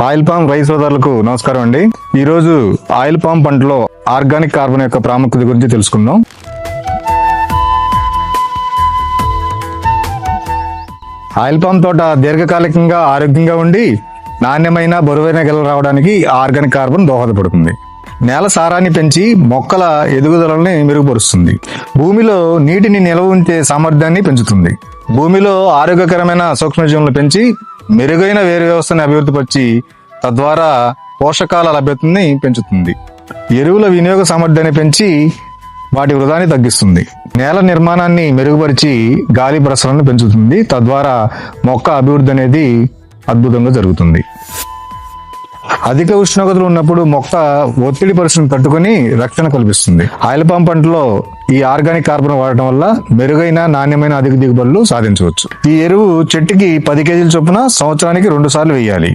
Oil palm రైతు సోదరులకు నమస్కారం అండి. ఈరోజు ఆయిల్ పామ్ పంటలో ఆర్గానిక్ కార్బన్ యొక్క ప్రాముఖ్యత గురించి తెలుసుకుందాం. ఆయిల్ పామ్ తోట దీర్ఘకాలికంగా ఆరోగ్యంగా ఉండి నాణ్యమైన బరువైన గెలలు రావడానికి ఆర్గానిక్ కార్బన్ దోహదపడుతుంది. నేల సారాన్ని పెంచి మొక్కల ఎదుగుదలని మెరుగుపరుస్తుంది. భూమిలో నీటిని నిల్వ ఉంచే సామర్థ్యాన్ని పెంచుతుంది. భూమిలో ఆరోగ్యకరమైన సూక్ష్మజీవులను పెంచి మెరుగైన వేరు వ్యవస్థని అభివృద్ధిపరిచి తద్వారా పోషకాల లభ్యతని పెంచుతుంది. ఎరువుల వినియోగ సామర్థ్యాన్ని పెంచి వాటి వృధాన్ని తగ్గిస్తుంది. నేల నిర్మాణాన్ని మెరుగుపరిచి గాలి ప్రసరణను పెంచుతుంది. తద్వారా మొక్క అభివృద్ధి అనేది అద్భుతంగా జరుగుతుంది. అధిక ఉష్ణోగ్రతలు ఉన్నప్పుడు మొక్క ఒత్తిడి పరిస్థితిని తట్టుకొని రక్షణ కల్పిస్తుంది. ఆయిల్ పామ్ పంటలో ఈ ఆర్గానిక్ కార్బన్ వాడటం వల్ల మెరుగైన నాణ్యమైన అధిక దిగుబడులు సాధించవచ్చు. ఈ ఎరువు చెట్టుకి 10 కేజీల చొప్పున సంవత్సరానికి 2 సార్లు వేయాలి.